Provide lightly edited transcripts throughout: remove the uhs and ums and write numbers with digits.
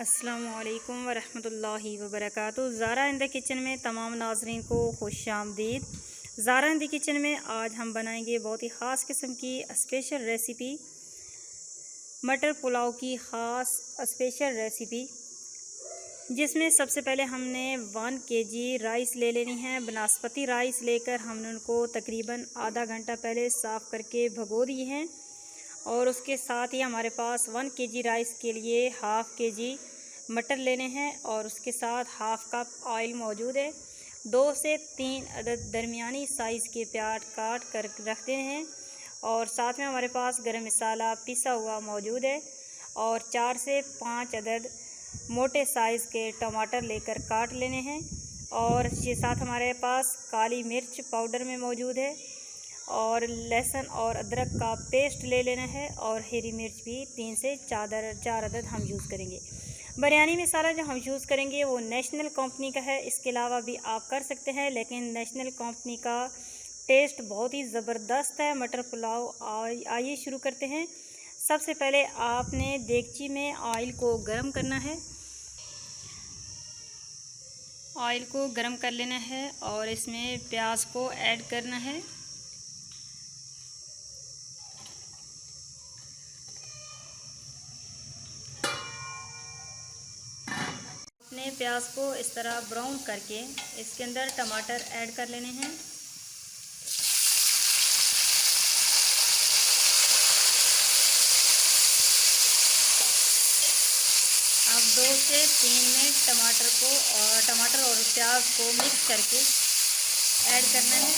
अस्सलामुअलैकुम वरहमतुल्लाहि वबरकातुहू। Zaara in the kitchen में तमाम नाज़रीन को खुशामदीद। ज़ारा इन द किचन में आज हम बनाएंगे बहुत ही ख़ास किस्म की स्पेशल रेसिपी, मटर पुलाव की ख़ास स्पेशल रेसिपी, जिसमें सबसे पहले हमने 1 kg राइस ले लेनी है। बनास्पति राइस लेकर हमने उनको तकरीबन आधा घंटा पहले साफ़ करके भगो दिए हैं। और उसके साथ ही हमारे पास 1 kg राइस के लिए ½ kg मटर लेने हैं और उसके साथ ½ कप ऑयल मौजूद है। 2 से 3 अदद दरमियानी साइज़ के प्याज काट कर रखते हैं और साथ में हमारे पास गरम मसाला पिसा हुआ मौजूद है और 4 से 5 अदद मोटे साइज़ के टमाटर लेकर काट लेने हैं और इसके साथ हमारे पास काली मिर्च पाउडर में मौजूद है और लहसुन और अदरक का पेस्ट ले लेना है और हरी मिर्च भी 3 से 4 अदद हम यूज़ करेंगे। बिरयानी मसाला जो हम यूज़ करेंगे वो नेशनल कंपनी का है। इसके अलावा भी आप कर सकते हैं, लेकिन नेशनल कंपनी का टेस्ट बहुत ही ज़बरदस्त है मटर पुलाव। आइए शुरू करते हैं। सबसे पहले आपने देगची में ऑयल को गर्म करना है। ऑयल को गर्म कर लेना है और इसमें प्याज को ऐड करना है। अपने प्याज को इस तरह ब्राउन करके इसके अंदर टमाटर ऐड कर लेने हैं। अब 2 से 3 मिनट टमाटर और प्याज को मिक्स करके ऐड करना है।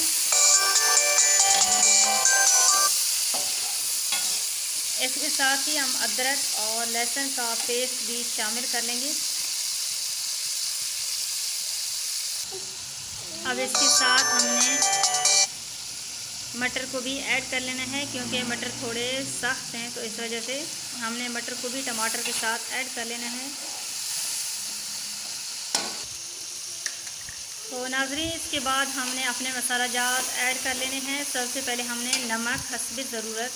इसके साथ ही हम अदरक और लहसुन का पेस्ट भी शामिल कर लेंगे। अब इसके साथ हमने मटर को भी ऐड कर लेना है, क्योंकि मटर थोड़े सख्त हैं तो इस वजह से हमने मटर को भी टमाटर के साथ ऐड कर लेना है। तो नाज़रीन, इसके बाद हमने अपने मसाला जात ऐड कर लेने हैं। सबसे पहले हमने नमक हस्बे ज़रूरत,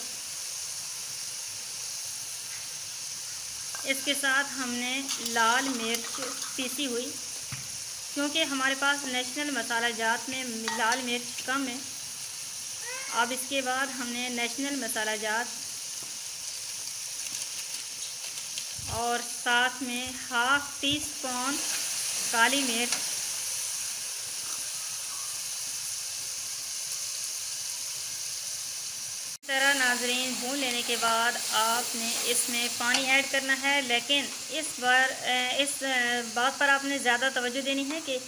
इसके साथ हमने लाल मिर्च पीसी हुई, क्योंकि हमारे पास नेशनल मसाला जात में लाल मिर्च कम है। अब इसके बाद हमने नेशनल मसाला जात और साथ में ½ टीस्पून काली मिर्च, तरह नाज़रीन भून लेने के बाद आपने इसमें पानी ऐड करना है। लेकिन इस बात पर आपने ज़्यादा तवज्जो देनी है कि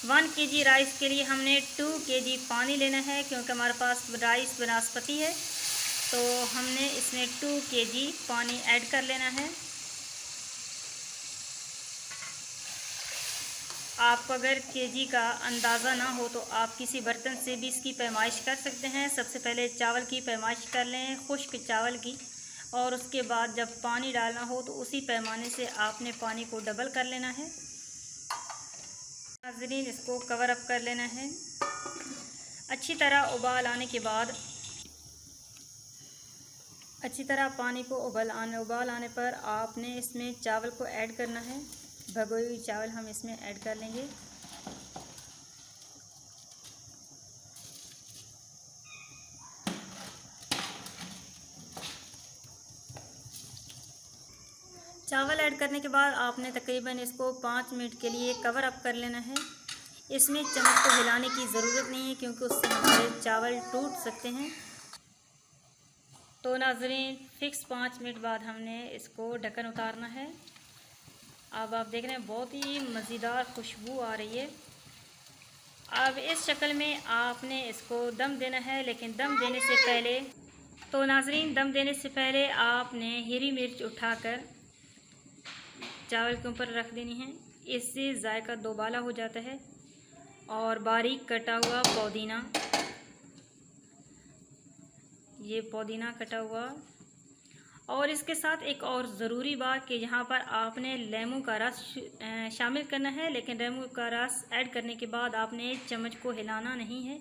1 kg राइस के लिए हमने 2 kg पानी लेना है, क्योंकि हमारे पास राइस बनास्पति है तो हमने इसमें 2 kg पानी ऐड कर लेना है। आपको अगर केजी का अंदाज़ा ना हो तो आप किसी बर्तन से भी इसकी पैमाइश कर सकते हैं। सबसे पहले चावल की पैमाइश कर लें, खुश्क चावल की, और उसके बाद जब पानी डालना हो तो उसी पैमाने से आपने पानी को डबल कर लेना है। नाज़रीन, इसको कवर अप कर लेना है। अच्छी तरह उबाल आने के बाद अच्छी तरह पानी को उबाल आने पर आपने इसमें चावल को ऐड करना है। भगोई हुई चावल हम इसमें ऐड कर लेंगे। चावल ऐड करने के बाद आपने तकरीबन इसको 5 मिनट के लिए कवर अप कर लेना है। इसमें चम्मच को हिलाने की ज़रूरत नहीं है, क्योंकि उससे हमारे चावल टूट सकते हैं। तो नाज़रीन, फिक्स 5 मिनट बाद हमने इसको ढक्कन उतारना है। अब आप देख रहे हैं बहुत ही मज़ेदार खुशबू आ रही है। अब इस शक्ल में आपने इसको दम देना है, लेकिन दम देने से पहले आपने हरी मिर्च उठाकर चावल के ऊपर रख देनी है। इससे जायका दोबाला हो जाता है। और बारीक कटा हुआ पुदीना, ये पुदीना कटा हुआ। और इसके साथ एक और ज़रूरी बात कि यहाँ पर आपने लेमू का रस शामिल करना है, लेकिन लेमू का रस ऐड करने के बाद आपने चम्मच को हिलाना नहीं है।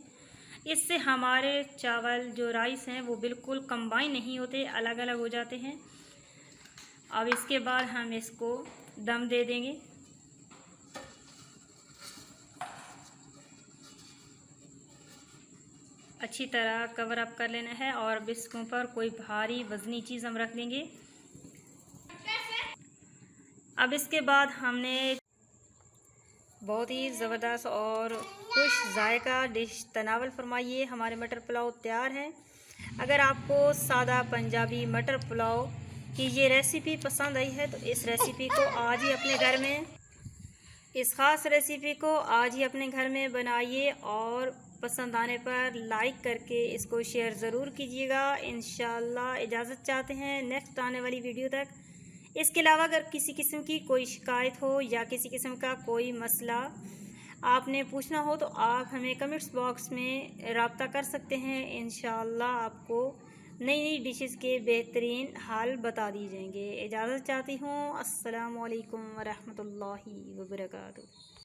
इससे हमारे चावल जो राइस हैं वो बिल्कुल कंबाइन नहीं होते, अलग अलग हो जाते हैं। अब इसके बाद हम इसको दम दे देंगे। अच्छी तरह कवर अप कर लेना है और अब इसके ऊपर कोई भारी वजनी चीज़ हम रख देंगे। अब इसके बाद हमने बहुत ही ज़बरदस्त और खुश जायका डिश तनावल फरमाइए। हमारे मटर पुलाव तैयार हैं। अगर आपको सादा पंजाबी मटर पुलाव की ये रेसिपी पसंद आई है तो इस रेसिपी को आज ही अपने घर में इस ख़ास रेसिपी को आज ही अपने घर में बनाइए और पसंद आने पर लाइक करके इसको शेयर ज़रूर कीजिएगा। इंशाल्लाह इजाज़त चाहते हैं नेक्स्ट आने वाली वीडियो तक। इसके अलावा अगर किसी किस्म की कोई शिकायत हो या किसी किस्म का कोई मसला आपने पूछना हो तो आप हमें कमेंट्स बॉक्स में रब्ता कर सकते हैं। इंशाल्लाह आपको नई नई डिशेस के बेहतरीन हाल बता दिए जाएंगे। इजाज़त चाहती हूँ। अस्सलामु अलैकुम वरहमतुल्लाहि वबरकातुहू।